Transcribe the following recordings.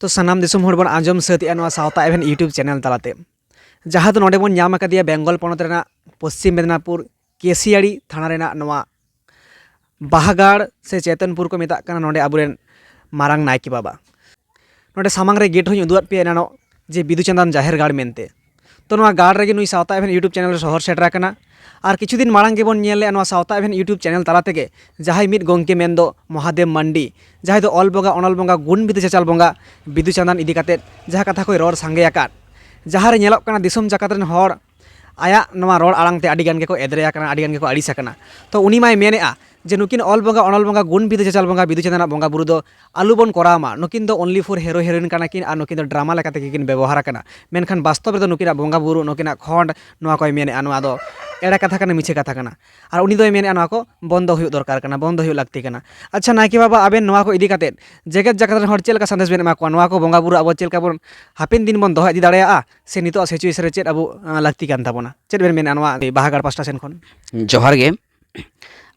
तो सानाम दिसुम हर बन आंजम साथी सावता एवेन यूट्यूब चैनल तलाते जहाँ तो नोडे बन नाम अकादिया बेंगल पनत रेना पश्चिम मेदिनीपुर केसियाड़ी थाना रेना नोआ बाहागाड़ से चेतनपुर को मेता काना नोडे आबुरेन मारांग नायके बाबा नोडे सामांग रे गेट होई उदुआत पे एनानो जे बिदुचंदन जाहेर गाड़ मेनते तो नोआ गाड़ रेगे नुई सावता एवेन यूट्यूब चैनल शहर सेटर आकना और किछु दिन मांग के बन नेले नोआ सावता एवेन यूट्यूब चैनल तला तेगे जहां मिद गोंके मेन दो महादेव मंडी जहां दो ऑल बंगा अनल बंगा गुण बिदु चाचाल बंगा बिदुचंदन इदी काते जहां कथा कोई रोड सांगे आकात जहां रे नेलोक काना दिसुम जाकात रेन हर आया नोआ रोड आड़ांग ते आड़ी गान के को एदरे आकना आड़ी गान के को अड़िस आकना तो उनी माय मेनेआ जे नुकिन ऑल बंगा अनल बंगा गुण बिदु चाचाल बंगा बिदुचंदन बंगा बुरु दो आलू बन करामा नुकिन दो ओनली फॉर हीरो हीरोइन काना किन और नुकिन दो ड्रामा लेकाते किन व्यवहार काना मेनखान वास्तव रे नुकिन बंगा बुरु नुकिन खंड नोआ कोय मेनेआ नोआ दो एड़ा कथा काना मिछे कथा काना और उनी दो मेनेआ नोआ को बंद हुई दरकार काना बंद हुई लागती काना। अच्छा नायके बाबा आबेन नोआ को इदी काते जेगत जाकात रेन हर चेलका संदेश बेन एमा को नोआ को बंगा बुरु अब चेलका बन हापेन दिन बन दोह इदी दाड़ेया से नितो सिचुएशन रे चेद अब लागती कान ताबोना चेद बेन मेनेआ नोआ बाहागाड़ पास्टा सेन खन जोहार गे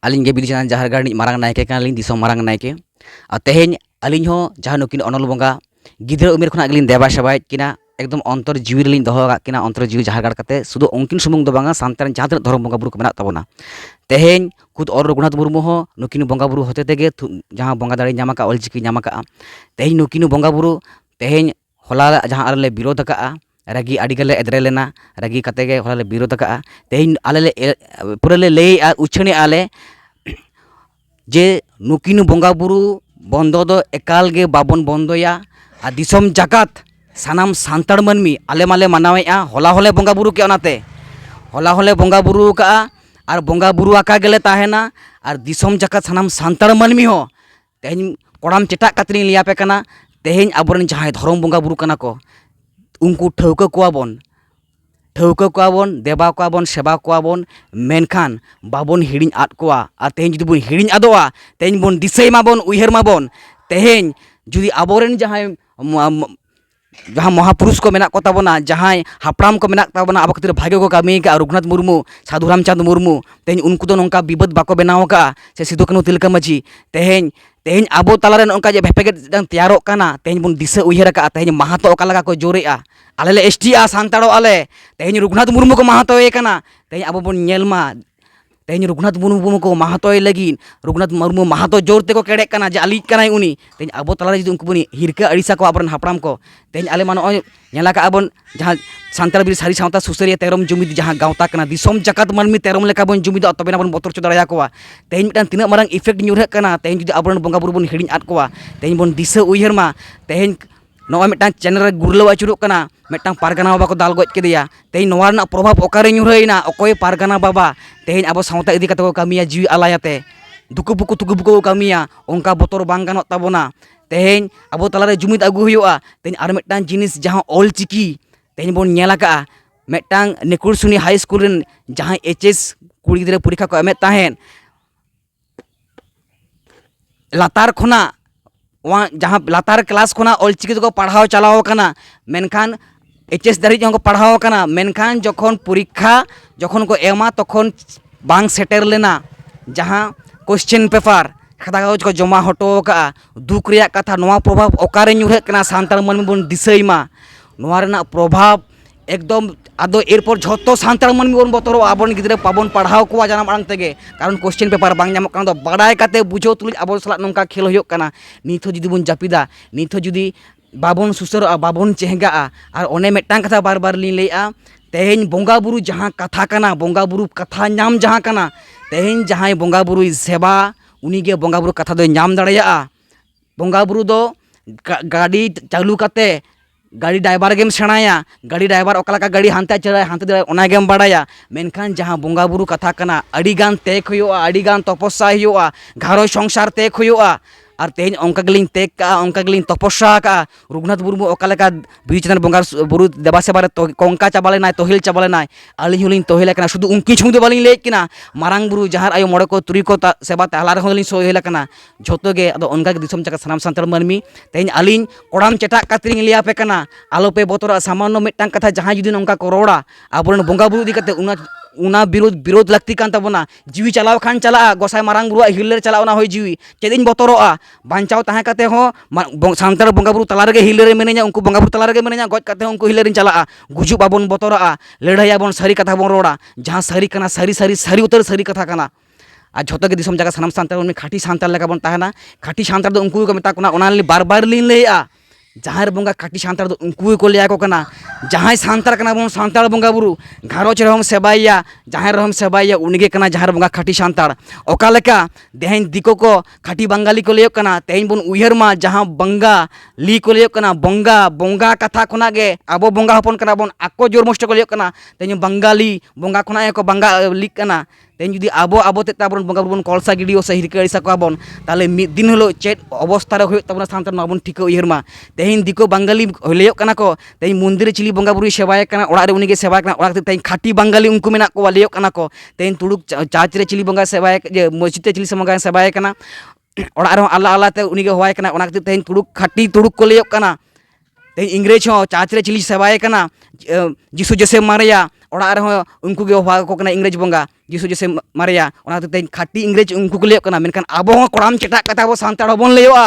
अलिंग गे बिदुचंदन जाहर गाड़ी मारांग नायके कानलिंग दिसोम मारांग नायके और तेहेñ अलिंग हो जहाँ नुकिन अनल बंगा गिद्रा उमेर खना गेलिन देबा सेबाय किना एकदम अंतर जीवी रेलिन दोहो किना अंतर जीवी जाहर गाड़ काते सुदु उनकिन सुमुंग दो बांगा सानतार जहाँ तक धर्म बंगा बुरु को मेना ताबोना तेहेñ खुद और रघुनाथ मुर्मू हो नुकिन बंगा बुरु होते तेगे जहाँ बंगा दाड़ी नामा का ऑलचिकी नामा का तेहेñ नुकिन बंगा बुरु तेहेñ होला जहाँ आले विरोध का रागी आडिगले एदरे लेना रागी कतेगे होला विरोध का तेहेñ आले पूरा ले उछने आले जे नुकिन बंगा बुरु बंदो दो एकाल गे बाबन बंदोया आ दिसोम जाकात सानाम सान्ताड़ मानमी आले माले मानावेआ होला होले बंगा बुरु के ओनाते होला होले बंगा बुरु का और बंगा बुरु आका गेले ताहेना और दिसोम जाकात सानाम सान्ताड़ मानमी हो तेहेñ कोड़ाम चेटा कातनी लियापे काना तेहेñ आबोरेन जहां धर्म बंगा बुरु काना को उनको ठौका कोआबन देबा कोआबन सेबा कोआबन मेनखान बाबन हिड़िñ आद कोआ और तेहेñ जुदी बन हिड़िñ आदोआ तेहेñ बन दिसै माबन उयहर माबन तेहेñ जुदी आबोरेन जहाँ महापुरुष को मेना को ताबोना जहाँ हापड़ाम को मेना ताबोना अब खातिर भाग्य को कामी का रघुनाथ मुर्मू साधु रामचंद्र मुर्मू तेहेñ उनको तो नोंका विपद बाको बनाव का से सिदु कान्हू तिलका मांझी तेहेñ आबो तालारे नोंका जे भेपेगेट तैयारोग काना तेहेñ बन दिशा उयहर का तेहेñ महातो ओका लगा को जोरेआ आले ले एसटीआ सान्ताड़ो आले तेहेñ रघुनाथ मुर्मू को महातोए काना तेहेñ आबो बन नेलमा तेहेñ रघुनाथ मुर्मू को महातोय लगिन रघुनाथ मुर्मू महातो जोर ते को केड़े काना जे आलिज कानाय उनी तेहेñ आबो तालारे जुदी उनको बन हिरका अड़िसा को आबरन हापड़ाम को तेहेñ आले मा नय नेला का आबन जहाँ सान्ताड़ बिर सारी सावता सुसरिया तेरम जुमिद जहाँ गावता काना दिसोम जाकात मानमी तेरम लेका बन जुमिद तबेना बन बतर चो दाड़ाया कोआ तेहेñ मिटान तिना मारांग इफेक्ट न्यूरह काना तेहेñ जुदी आबरन बंगा बुरु बन हिड़िñ आद कोआ तेहेñ बन दिशा उयहर मा तेहेñ नॉय मिटान चैनल रे गुरलाव आचुरोग काना मिटान पारगाना बाबा को दाल गज केदेया तेहेñ नोआ रना प्रभाव ओकारे न्यूरहैना अकोय पारगाना बाबा तेहेñ आबो सावता इदी काते को कामिया जीवी आलायाते दुकुबुकु को कामिया ओंका बतर बांग गानोग ताबोना तेहेñ आबो तालारे जुमिद आगु हुयुआ तेहेñ आर मिटान जिनिस जहाँ ऑलचिकी तेहेñ बन नेला का मिटान नेकुरसुनी हाई स्कूल रेन जहाँ एचएस कुड़ी गिद्रा परीक्षा को एमेत ताहेन लातार खोना वहाँ जहाँ लातार क्लास खोना ऑलचिकी को पढ़ाव चलाव काना मेनखान एचएस दारिज को पढ़ाव काना मेनखान जखन परीक्षा जखन को एमा तखन बांग सेटर लेना जहाँ क्वेश्चन पेपर खाता कागज को जमा हटो का दुख रिया कथा नोआ प्रभाव ओकारे न्यूरह काना सान्ताड़ मानमी बन दिसैमा नोआ रेना प्रभाव एकदम आदो एरपर झोतो सान्ताड़ मानमी बन बतरो आबन गिद्रा पाबन पढ़ाव कोआ जानाम आड़ांग तेगे कारण क्वेश्चन पेपर बांग ᱧᱟᱢᱚᱜ ᱠᱟᱱᱟ ᱫᱚ ᱵᱟᱲᱟᱭ ᱠᱟᱛᱮ ᱵᱩᱡᱷᱟᱹᱣ ᱛᱩᱞᱩᱡ ᱟᱵᱚ ᱥᱟᱞᱟᱜ ᱱᱚᱝᱠᱟ ᱠᱷᱮᱞ ᱦᱩᱭᱩᱜ ᱠᱟᱱᱟ ᱱᱤᱛ ᱦᱚᱸ ᱡᱩᱫᱤ ᱵᱚᱱ ᱡᱟᱹᱯᱤᱫᱟ ᱱᱤᱛ ᱦᱚᱸ ᱡᱩᱫि बाबन सुसरᱚᱜᱼᱟ बाबन चेहगाᱜᱼᱟ और ओने मिटांग कथा बार बार लिन लैआ तेहेñ बंगा बुरु जहाँ कथा काना बंगा बुरु कथा नाम जहाँ काना तेहेñ जहाँ बंगा बुरु सेवा उनीगे बंगा बुरु कथा दो नाम दाड़ेयाआ बंगा बुरु दो गाड़ी चालू काते गाड़ी ड्राइवर गेम सेणाया गाड़ी ड्राइवर ओकालका गाड़ी हानते चलाय हानते दे ओना गेम बाड़ाया मेनखान जहाँ बंगा बुरु कथा काना अड़ीगान तेक हुयुआ अड़ीगान तपस्या हुयुआ घारो संसार तेक हुयुआ और तेहेñ ओंका गेलिन तेक का ओंका गेलिन तपस्या का रघुनाथ मुर्मू ओकालका बिदुचंदन बंगा बुरु देबा सेबारे कंका चाबा लेनाय तोहिल चाबा लेनाय आलिñ होलिñ तोहिल काना शुधु उनकी छुंग दो बालिñ लेक किना मारांग बुरु जहार आयो मोड़े को तुरी को सेबा तालार होलिñ सोहिल काना झोतो गे अदो ओनका गे दिसोम जाका सानाम सान्ताड़ मानमी तेहेñ आलिñ कोड़ाम चेटा कातरिñ लियापे काना आलोपे बतरा सामान्य मिटांग कथा जहाँ जुदी नोंका को रोड़ा आबोरेन बंगा बुरु इदी काते उना विरोध लगती कान तबना जीवी चलाव खान चला गोसाई मारांग बुरुआ हिलर चला उना होय जीवी चेदिन बतरोआ बांचाव ताहे काते हो सांतार बंगा बुरु तला रगे हिलर मेने냐 उनको बंगा बुरु तला रगे मेने냐 गज काते उनको हिलर चला गुजु बाबन बतरोआ लड़ाइया बन सारी कथा बन रोड़ा जहां सारी कना सारी उतर सारी कथा कना आ झोतो के दिसम जगह सनम सांतार उनमें खाटी सांतार लेका बन ताहेना खाटी सांतार दो उनको को मेता कोना ओना बार बार लिन लेया जहां बंगा खाटी सांतार दो उनको को लिया को कना जहां सांतार कना बन सांतार बंगा बुरु घारोच रहम सेबाइया जहां रहम सेबाइया उनगे कना जहां बंगा खाटी सांतार ओका लेका देहन दिको को खाटी बंगाली को लियो कना तेहन बन उयहर मा जहां बंगा ली को लियो कना बंगा बंगा कथा खोना गे आबो बंगा हपन कना बन आको जोर मोस्ट को लियो कना तेहन बंगाली बंगा खोना को बंगा ली कना तेहन जुदी आबो तेताबन बंगा बन कलसा गिडियो से हिरकाड़िसा को आबन ताले मिद दिन हलो चेत अवस्था रे होय तबना सांतार माबन ठीक उयहर मा तेहन दिको बंगाली लियो कना को तेहन मंदिर चिली बंगा बुरु सेवाय कना ओड़ा रे उनिगे सेवाय कना ओड़ा तेहन खाटी बंगाली उनको मेना को लियो कना को तेहन तुड़ुक चाच रे चिली बंगा सेवाय जे मस्जिद रे चिली बंगा सेवाय कना ओड़ा रे आल्ला आल्ला ते उनिगे होवाय कना ओना तेहन तुड़ुक खाटी तुड़ुक को लियो कना तेहन इंग्रेज हो चाच रे चिली सेवाय कना जिसु जैसे मारिया ओड़ा रे उनको गे होवा को कना इंग्रेज बंगा जिसु जैसे मारिया ओना तेहन खाटी इंग्रेज उनको को लियो कना मेनखान आबो हो कोड़ाम चेटा कथा आबो सांतार बन लियोआ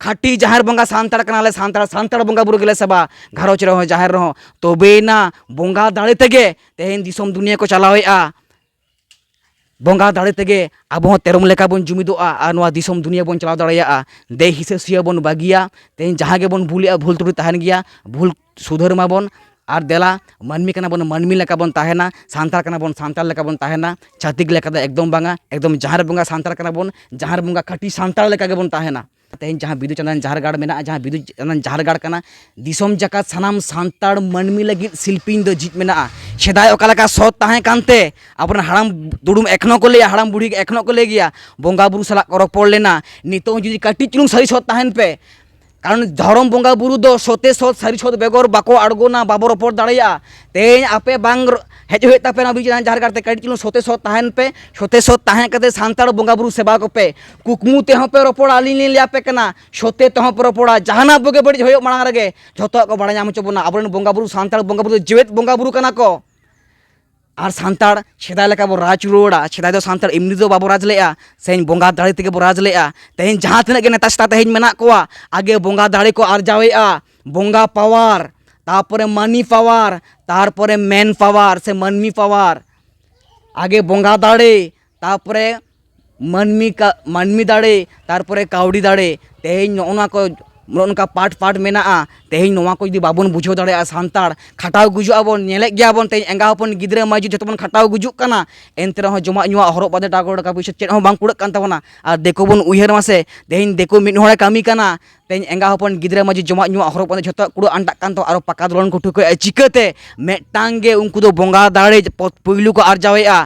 खाटी जहार बंगा सांतार कनाले सांतार बंगा बुरु गेले सेबा घारोच रहो जहार रहो तबेना बंगा दाड़े तेगे तेहन दिसम दुनिया को चलावेआ बंगा दाड़े तेगे आबो तेरम लेका बन जुमिदोआ आ नोआ दिसम दुनिया बन चलाव दाड़ेया दे हिसे सिया बन बागिया तेहन जहां गे बन भूलिया भूल तुड़ी तहन गया भूल सुधर माबन और देला मानमी कना बन मानमी लेका बन ताहेना सांतार कना बन सांतार लेका बन ताहेना छातिक लेका दा एकदम बांगा एकदम जहार बंगा सांतार कना बन जहार बंगा खाटी सांतार लेका गे बन ताहेना तेहन जहां बिदु चंदन जहारगाड़ मेना जहां बिदु चंदन जहारगाड़ कना दिसम जका सनाम सांतार मानमी लगी शिल्पीन दो जीत मेना सेदाय ओका लेका सत ताहे कानते अपन हाड़ाम दुडुम एखनो को ले हाड़ाम बुढ़ी एखनो को ले गया बंगा बुरु सला को रपड़ लेना नितो जुदी काटी चुनुंग सारी सत ताहेन पे कारण धरम बंगा बुरु दो सते सत सारी सत बेगर बाको आड़गोना बाबो रपड़ दाड़ेया तेहन आपे बांग हेज हुए तापेना बिजन जहारगाड़ ते काटी चुनुंग सते सत ताहेन पे सते सत ताहे कते सांतार बंगा बुरु सेवा को पे कुकमु ते पे रपड़ आली ने लिया पे कना सते ते पे रपड़ा जहाना बगे बड़ी होय मांग रगे झतो को बड़ा नाम चबना आबरन बंगा बुरु सांतार बंगा बुरु जेवेत बंगा बुरु कना को और सांतार सेदाय लेका बो राज रुड़ा सेदाय दो सांतार एमनी दो बाबो राज लेआ सेन बंगा दाड़े तेगे बो राज लेआ तेहन जहां तिना गे नेता सेता तेहन मेना कोआ आगे बंगा दाड़े को आरजावेआ बंगा पावर तारपरे मानी पावर तारपरे मैन पावर से मानमी पावर आगे बंगा दाड़े तारपरे मानमी दाड़े तारपरे कावड़ी दाड़े तेहन नोना को उनका पाट पाट मेना तेहन नोवा को जुदी बाबन बुझो दाड़े सांतार खटाव गुजु आबन नेले गया बन तेहन एंगा हपन गिद्रे माजु जतो बन खटाव गुजु कना एनते रहो जमा नुआ हरब बादे टागो का पैसा चेद हो बांग कुड़क कान ताबना आ देखो बन उयहर मासे तेहन देखो मिद होड़े कामी कना तेहन एंगा हपन गिद्रे माजु जमा नुआ हरब बादे जतो कुड़ अंटाक कान तो आरो पाका दलन को ठुको चिकाते मेटांग गे उनको दो बंगा दाड़े पुइलु को आरजावेआ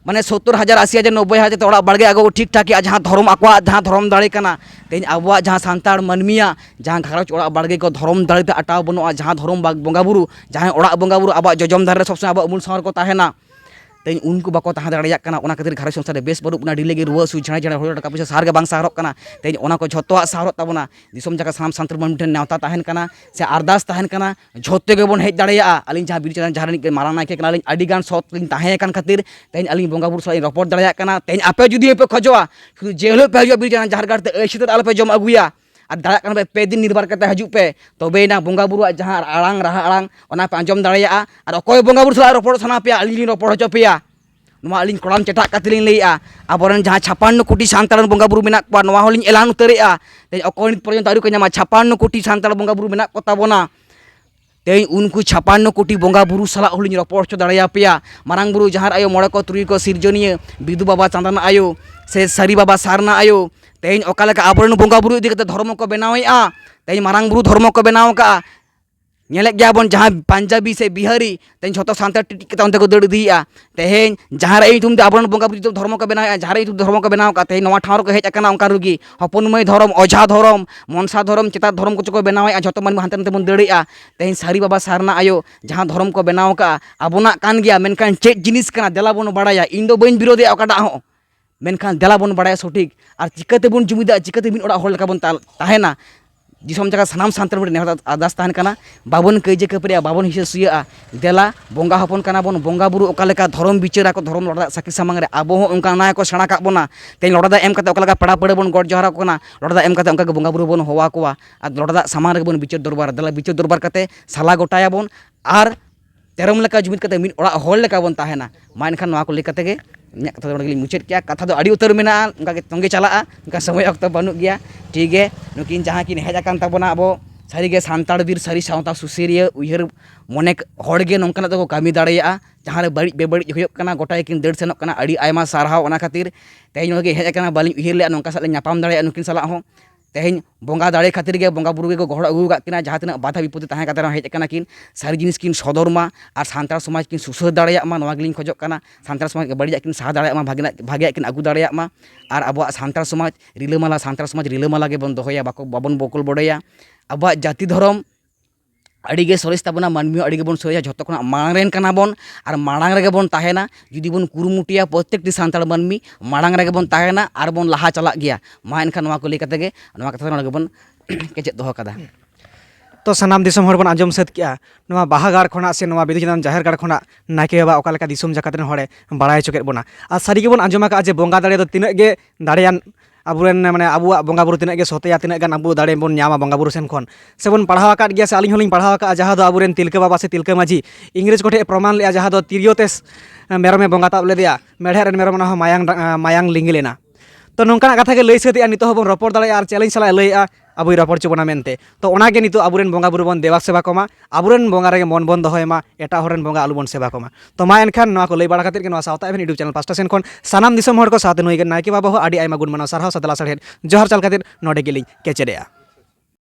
माने 70,000 80,000 90,000 तो बाड़गे आगो ठीक ठाक जहाँ धर्म आकवा जहाँ धर्म दाड़े कना तेहन आबोआ जहाँ सांतार मानमिया जहाँ घारोच ओड़ा बाड़गे को धर्म दाड़े आटाव बनुआ जहाँ धर्म बंगा बुरु जहाँ ओड़ा बंगा बुरु आबा जजम दारे सब समय आबा मूल सावर को ताहेना तेहन उनको बाको ताहा दाड़ेया कना ओना खातिर घारोच संसार बेस बरुपना डिले गे रुआ सु झड़ा झड़ा होड़ टाका पैसा सार गे बांग सारक कना तेहन ओना को झोतोआ सारक ताबना दिसम जका साम सांतार मन ठेन नेवता ताहेन कना से अरदास ताहेन कना झोते गे बन हेज दाड़ेया अलिन जहाँ बिरु चंदन जहारनिक मारां नायके कना अलिन आडी गान सत लिन ताहे कान खातिर तेहन अलिन बंगा बुरु सलाइ रपड़ दाड़ेया कना तेहन आपे जुदी पे खोजोआ शुधु जेलो पे हजो बिरु चंदन जहारगाड़ ते एसितर आलो पे जम अगुया और दाड़ा कना पे दिन निर्भर करते हजू पे तबेना बंगा बुरु जहाँ आड़ांग राहा आड़ांग ओना पे आंजम दाड़ेया और अकोय बंगा बुरु सलाइ रपड़ सना पे अलिन रपड़ हचो पेया नोमा अलिन कोड़ाम चेटा कातिलिन लेया आबोरन जहाँ 56 कोटी सांतार बंगा बुरु मेना को नोमा होलिन एलान उतारेआ ते अकोय नित पर्यंत आरु को नामा 56 कोटी सांतार बंगा बुरु मेना को ताबोना तेहन उनको 56 कोटी बंगा बुरु सला होलिन रपड़ हचो दाड़ेया पेया मारांग बुरु जहार आयो मोड़े को तुरुई को सिरजनिया बिदु बाबा चांदना आयो से सारी बाबा सारना आयो तेहन ओका लेका आबोरन बंगा बुरु इदि कते धर्म को बनावेआ तेहन मारांग बुरु धर्म को बनाव का नेले गया बन जहाँ पंजाबी से बिहारी तेहन झोतो सांतार टिटिक कते ओंते को दड़ इदिया तेहन जहाँ रे तुम आबोरन बंगा बुरु धर्म को बनाव जहाँ रे धर्म को बनाव का तेहन नोवा ठावर को हेज अकाना ओंका रुगी हपनमय धर्म ओझा धर्म मनसा धर्म चेता धर्म को बनाव झोतो मन हानते नाते बन दड़ेआ तेहन सारी बाबा सारना आयो जहाँ धर्म को बनाव का आबोना कान गया मेनखान चेद जिनिस कना देला बन बाड़ाया इन दो बइन विरोधी ओकाटा हो मेनखान देला बन बाड़ाया सठिक और चिकाते बन जुमिदा चिकाते बिन ओड़ा होड़ लेका बन ताहेना दिसम जगह सानाम सानतार नेहर अरदास तहन कना बाबन कईजे कपरिया बाबन हिसे सुया देला बोंगा हपन कना बन बोंगा बुरु ओका लेका धर्म बिचारा को धर्म लड़ा साकी सामंग रे आबो हो उनका नाय को सेणा का बोना ते लड़ा एम कते ओका लेका पड़ा पड़े बन गड जोहारा को ना लड़ा एम कते उनका बोंगा बुरु बन होवा कोवा आ लड़ा सामान रे बन बिचार दरबार देला बिचार दरबार कते साला गोटाया बन आर तेरम लेका जुमित कते मिन ओड़ा होल लेका बन ताहेना मा एनखान नवा को ले कते गे ᱤᱧᱟᱹᱜ ᱠᱟᱛᱷᱟ ᱫᱚ ᱚᱸᱰᱮ ᱜᱮᱞᱤᱧ ᱢᱩᱪᱟᱹᱫ ᱠᱮᱜᱼᱟ ᱠᱟᱛᱷᱟ ᱫᱚ ᱟᱹᱰᱤ ᱩᱛᱟᱹᱨ ᱢᱮᱱᱟᱜᱼᱟ ᱚᱱᱠᱟ ᱜᱮ ᱛᱚᱸᱜᱮ ᱪᱟᱞᱟᱜᱼᱟ ᱚᱱᱠᱟ ᱥᱚᱢᱚᱭ ᱚᱠᱛᱚ ᱵᱟᱹᱱᱩᱜ ᱜᱮᱭᱟ ᱴᱷᱤᱠ ᱜᱮ ᱱᱩᱠᱤᱱ ᱡᱟᱦᱟᱸ ᱠᱤᱱ ᱦᱮᱡ ᱟᱠᱟᱱ ᱛᱟᱵᱚᱱᱟ ᱟᱵᱚ ᱥᱟᱹᱨᱤᱜᱮ ᱥᱟᱱᱛᱟᱲ ᱵᱤᱨ ᱥᱟᱹᱨᱤ ᱥᱟᱶᱛᱟ ᱥᱩᱥᱟᱹᱨᱤᱭᱟᱹ ᱩᱭᱦᱟᱹᱨ ᱢᱚᱱᱮ ᱦᱚᱲ ᱜᱮ ᱱᱚᱝᱠᱟᱱᱟᱜ ᱫᱚᱠᱚ ᱠᱟᱹᱢᱤ ᱫᱟᱲᱮᱭᱟᱜᱼᱟ ᱡᱟᱦᱟᱸ ᱨᱮ ᱵᱟᱹᱲᱤᱡ ᱵᱮᱵᱟᱹᱲᱤᱡ ᱦᱩᱭᱩᱜ ᱠᱟᱱᱟ ᱜᱚᱴᱟ ᱜᱮᱠᱤᱱ ᱫᱟᱹᱲ ᱥᱮᱱᱚᱜ ᱠᱟᱱᱟ ᱟᱹᱰᱤ ᱟᱭᱢᱟ ᱥᱟᱨᱦᱟᱣ ᱚᱱᱟ ᱠᱷᱟᱹᱛᱤᱨ ᱛᱮᱦᱮᱧ ᱱᱚᱰᱮ ᱦᱮᱡ ᱟᱠᱟᱱᱟ ᱵᱟᱹᱞᱤᱧ ᱩᱭᱦᱟᱹᱨ ᱞᱮᱜᱼᱟ ᱱᱚᱝᱠᱟ ᱥᱟᱞᱟᱜ ᱧᱟᱯᱟᱢ ᱫᱟᱲᱮᱭᱟᱜᱼᱟ ᱱᱩᱠᱤᱱ ᱥᱟᱞᱟᱜ ᱦᱚᱸ तेहन बोंगा दाड़े खातिर गे बोंगा बुरु को गहड़ अगू कना जहाँ तीन बाधा विपत्ति तहाँ कते हेज कना किन सारी जिनिस किन सदरमा और सानतार समाज किन सुसर दाड़ेयामा नोवा गेलिन खोजोग कना सानतार समाज के बड़िया किन साहा दाड़ेयामा भागे किन अगू दाड़ेयामा और अब सानतार समाज रिलामाला के बन दोहया बाबन बकल बड़ेया अब जाति धर्म अड़ीगे सरेस ताबना मानमी अड़ीगे बन सरेया झोतो खना मांग रेन कना बन और मांग रेगे बन ताहेना जुदी बन कुरुमुटिया प्रत्येकटी सानतार मानमी मांग रेगे बन ताहेना और बन लाहा चला गया मा एनखान नोवा को लई कते गे नोवा कथा नोडे बन केचेद दोहो कदा तो सानाम दिसम हर बन आंजम सत किया नोवा बाहागार खोना से नोवा बिदुचंदन जाहेर गाड़ खोना नायके बाबा ओका लेका दिसम जाकात रेन हड़े बाड़ाय चोकेत बोना आ सारी बन आंजम का जे बोंगा दाड़े दो तिनक गे दाड़ेयान आबुरेन माने आबुआ बोंगा बुरु तिनक गे सतेया तिनक गान आबु दाड़े बन ᱧᱟᱢᱟ बोंगा बुरु सेन खन से बन पढ़ाव आकाद गया से आलिन होलिन पढ़ाव आका जहाँ दो आबुरेन तिलका बाबा से तिलका माझी इंग्रेज कोठे प्रमाण ले जहाँ दो तिरियोते मेरमे बोंगा ताब लेदिया मेढे रेन मेरम ना मायांग लिंगी लेना तो नोंकाना कथा गे लई सतिया नितो हबन रपड़ दाड़ेया आर चैलेंज सला लईआ आबुई रपड़ चोबना मेनते तो ओनागे नितो आबुरेन बोंगा बुरु बन देवा सेवा कोमा आबुरेन बोंगा रेगे मन बन दोहयमा एटा हरेन बोंगा आलु बन सेवा कोमा तो मा एनखान नोवा को लई बाड़ा खातिर के नोवा सावता एभेन यूट्यूब चैनल पास्टा सेन खन सानाम दिसम हर को साथे नुई गे नायके बाबा हो आडी आयमा गुण मानाव सारहाव सदला सारहेद जोहार चाल खातिर नोडे गेलिं केचेरेया।